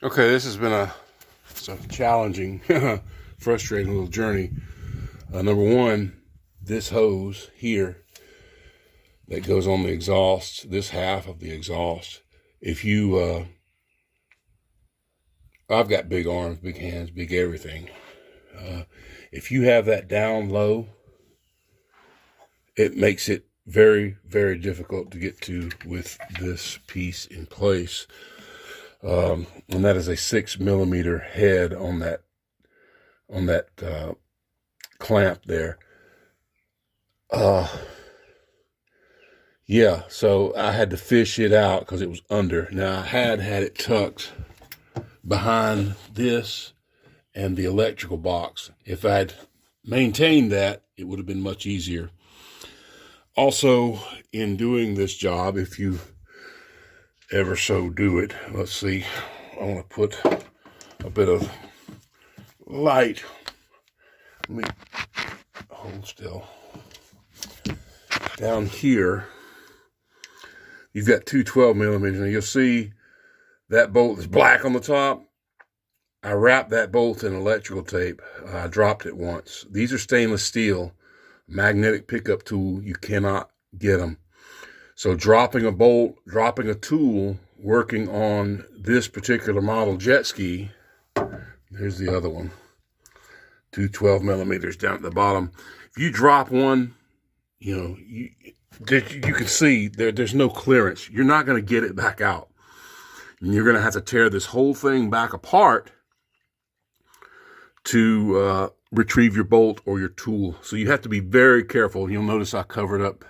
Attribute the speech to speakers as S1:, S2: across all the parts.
S1: Okay, this has been a challenging, frustrating little journey. Number one, this hose here that goes on the exhaust, this half of the exhaust, if you, I've got big arms, big hands, big everything. If you have that down low, it makes it very, very difficult to get to with this piece in place. And that is a 6mm head on that clamp there. Yeah, so I had to fish it out because it was under. Now I had it tucked behind this and the electrical box. If I'd maintained that, it would have been much easier. Also, in doing this job, if you ever so do it, let's see, I want to put a bit of light. Let me hold still. Down here, you've got two 12mm, and you'll see that bolt is black on the top. I wrapped that bolt in electrical tape. I dropped it once. These are stainless steel, magnetic pickup tool. You cannot get them. So dropping a bolt, dropping a tool, working on this particular model jet ski, there's the other one, two 12mm down at the bottom. If you drop one, you know, you can see there's no clearance. You're not going to get it back out. And you're going to have to tear this whole thing back apart to retrieve your bolt or your tool. So you have to be very careful. You'll notice I covered up,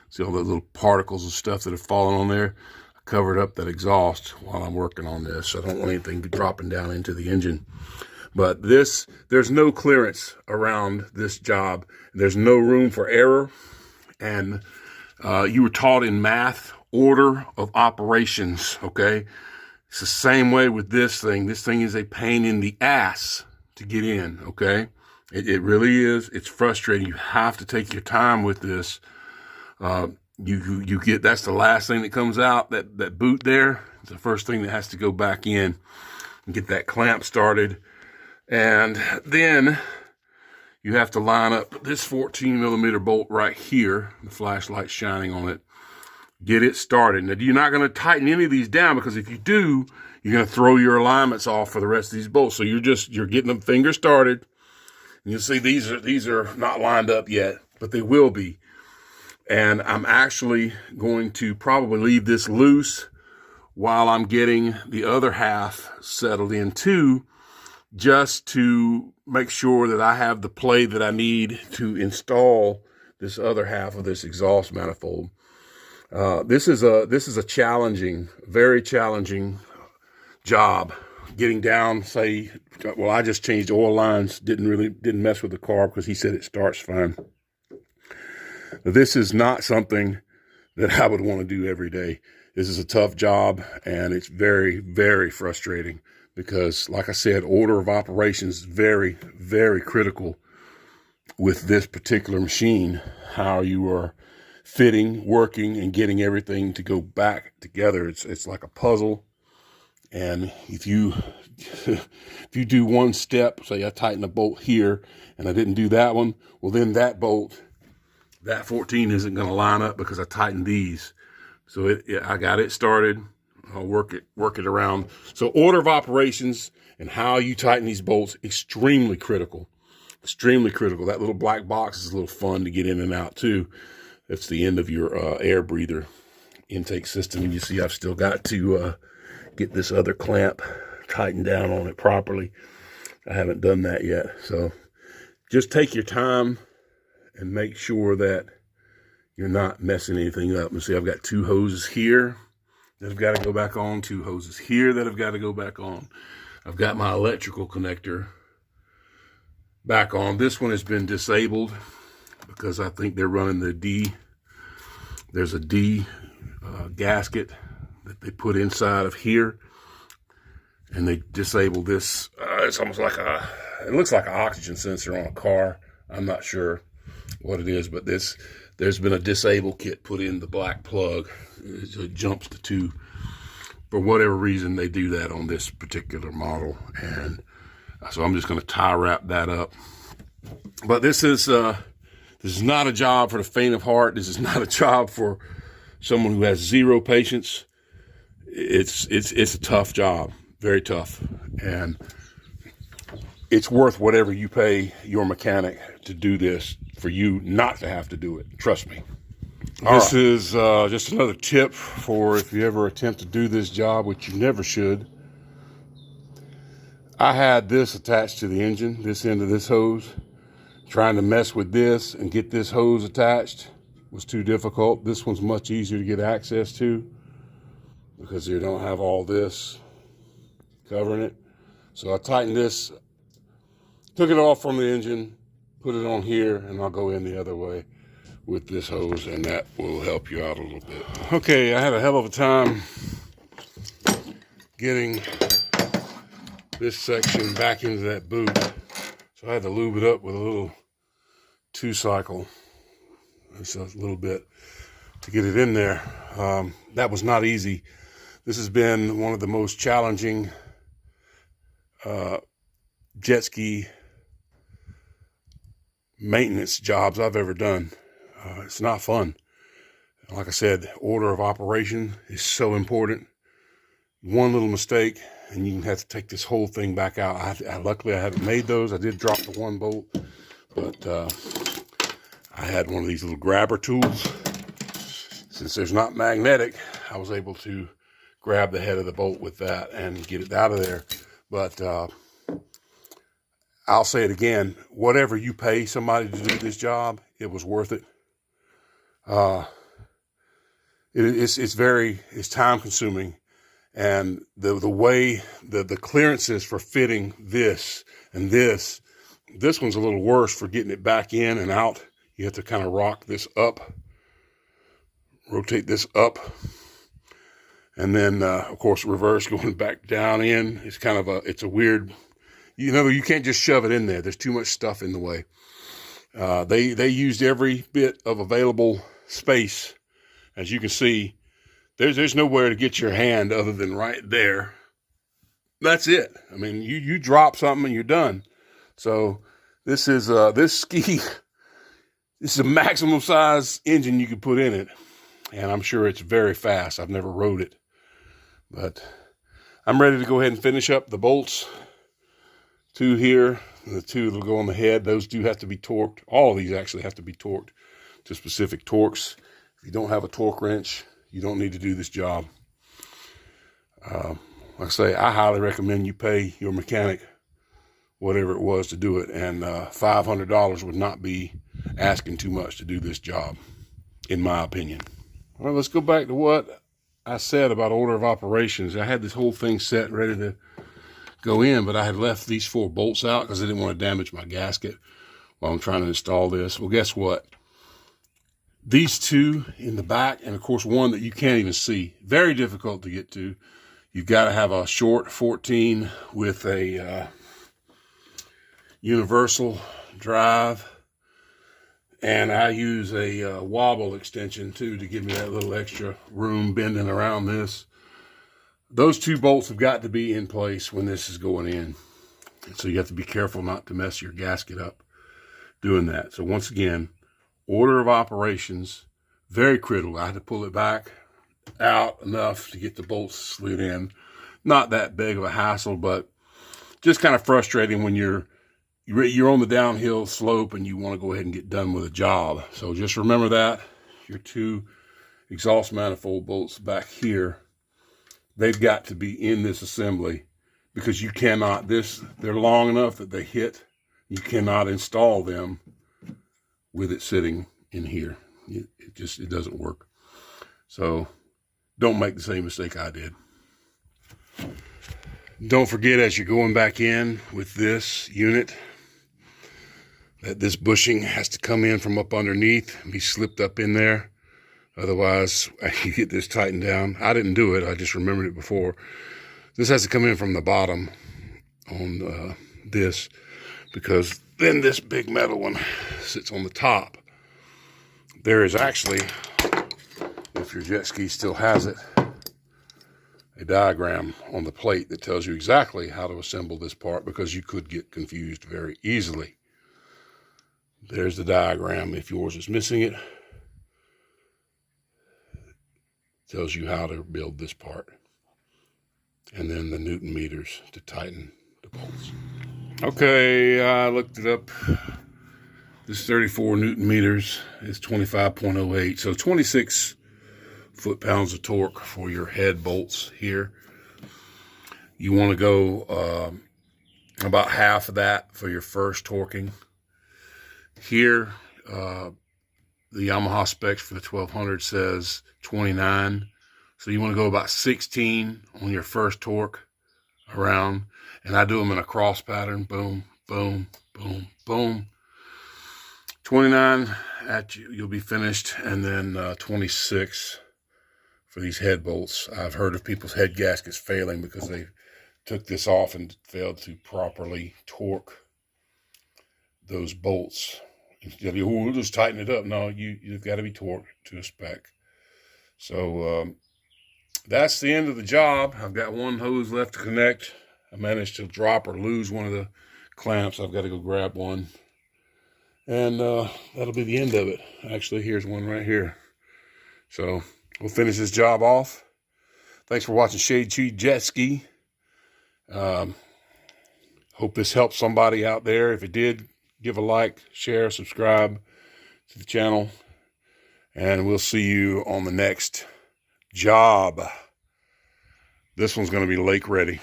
S1: see all the little particles and stuff that have fallen on there. I covered up that exhaust while I'm working on this. I don't want anything dropping down into the engine. But there's no clearance around this job. There's no room for error. And you were taught in math, order of operations, okay? It's the same way with this thing. This thing is a pain in the ass to get in, okay? It really is. It's frustrating. You have to take your time with this. You get, that's the last thing that comes out, that boot there. It's the first thing that has to go back in and get that clamp started. And then you have to line up this 14mm bolt right here, the flashlight shining on it, get it started. Now, you're not going to tighten any of these down, because if you do, you're going to throw your alignments off for the rest of these bolts. So you're getting them finger started. And you'll see these are not lined up yet, but they will be. And I'm actually going to probably leave this loose while I'm getting the other half settled in too, just to make sure that I have the play that I need to install this other half of this exhaust manifold. This is a challenging, very challenging job. Getting down, say, well, I just changed oil lines, didn't mess with the carb because he said it starts fine. This is not something that I would want to do every day. This is a tough job, and it's very, very frustrating because, like I said, order of operations is very, very critical with this particular machine. How you are fitting, working, and getting everything to go back together. It's like a puzzle. And if you do one step, say I tighten a bolt here and I didn't do that one, well, then that bolt, that 14 isn't going to line up because I tightened these. So I got it started. I'll work it around. So order of operations and how you tighten these bolts, extremely critical. Extremely critical. That little black box is a little fun to get in and out too. That's the end of your air breather intake system. And you see I've still got to get this other clamp tightened down on it properly. I haven't done that yet. So just take your time and make sure that you're not messing anything up. And see, I've got two hoses here that have got to go back on, two hoses here that have got to go back on. I've got my electrical connector back on. This one has been disabled because I think they're running the D. There's a D gasket that they put inside of here, and they disabled this. It's almost like it looks like an oxygen sensor on a car. I'm not sure what it is, but there's been a disable kit put in the black plug. It jumps the two for whatever reason, they do that on this particular model. And so I'm just going to tie wrap that up. But this is not a job for the faint of heart. This is not a job for someone who has zero patience. It's a tough job, very tough, and it's worth whatever you pay your mechanic to do this for you not to have to do it. Trust me. This is just another tip for if you ever attempt to do this job, which you never should. I had this attached to the engine, this end of this hose. Trying to mess with this and get this hose attached was too difficult. This one's much easier to get access to because you don't have all this covering it. So I tightened this, took it off from the engine, put it on here, and I'll go in the other way with this hose, and that will help you out a little bit. Okay, I had a hell of a time getting this section back into that boot. So I had to lube it up with a little 2-cycle, just a little bit to get it in there. That was not easy. This has been one of the most challenging jet ski maintenance jobs I've ever done. It's not fun. Like I said, order of operation is so important. One little mistake and you can have to take this whole thing back out. Luckily I haven't made those. I did drop the one bolt, but I had one of these little grabber tools. Since there's not magnetic, I was able to grab the head of the bolt with that and get it out of there. But I'll say it again, whatever you pay somebody to do this job, it was worth it. It's time consuming, and the way the clearances for fitting this and this one's a little worse for getting it back in and out. You have to kind of rock this up, rotate this up, and then of course reverse going back down in. It's kind of it's a weird, you can't just shove it in there. There's too much stuff in the way. They used every bit of available space. As you can see, there's nowhere to get your hand other than right there. That's it. I mean, you drop something and you're done. So this is this is a maximum size engine you could put in it, and I'm sure it's very fast. I've never rode it, but I'm ready to go ahead and finish up the bolts. 2 here, and the 2 that'll go on the head. Those do have to be torqued. All of these actually have to be torqued to specific torques. If you don't have a torque wrench, you don't need to do this job. Like I say, I highly recommend you pay your mechanic whatever it was to do it, and $500 would not be asking too much to do this job, in my opinion. All right, let's go back to what I said about order of operations. I had this whole thing set ready to go in, but I had left these 4 bolts out because I didn't want to damage my gasket while I'm trying to install this. Well, guess what? These 2 in the back, and of course one that you can't even see, very difficult to get to. You've got to have a short 14 with a universal drive, and I use a wobble extension too to give me that little extra room bending around this. Those 2 bolts have got to be in place when this is going in. And so you have to be careful not to mess your gasket up doing that. So once again, order of operations, very critical. I had to pull it back out enough to get the bolts slid in. Not that big of a hassle, but just kind of frustrating when you're on the downhill slope and you want to go ahead and get done with a job. So just remember that. Your 2 exhaust manifold bolts back here, they've got to be in this assembly, because you cannot, they're long enough that they hit. You cannot install them with it sitting in here. It doesn't work. So don't make the same mistake I did. Don't forget, as you're going back in with this unit, that this bushing has to come in from up underneath and be slipped up in there. Otherwise, you get this tightened down. I didn't do it. I just remembered it before. This has to come in from the bottom on this, because then this big metal one sits on the top. There is actually, if your jet ski still has it, a diagram on the plate that tells you exactly how to assemble this part, because you could get confused very easily. There's the diagram. If yours is missing it, tells you how to build this part. And then the Newton meters to tighten the bolts. Okay, I looked it up. This 34 Newton meters is 25.08, so 26 foot-pounds of torque for your head bolts here. You want to go about half of that for your first torquing. Here, the Yamaha specs for the 1200 says 29, so you want to go about 16 on your first torque around, and I do them in a cross pattern. Boom, boom, boom, boom. 29 you'll be finished, and then 26 for these head bolts. I've heard of people's head gaskets failing because they took this off and failed to properly torque those bolts. Instead of, we'll just tighten it up. No, you've got to be torqued to a spec. So that's the end of the job. I've got one hose left to connect. I managed to drop or lose one of the clamps. I've got to go grab one. And that'll be the end of it. Actually, here's one right here. So we'll finish this job off. Thanks for watching Shade Tree Jet Ski. Hope this helps somebody out there. If it did, give a like, share, subscribe to the channel. And we'll see you on the next job. This one's going to be lake ready.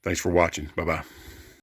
S1: Thanks for watching. Bye-bye.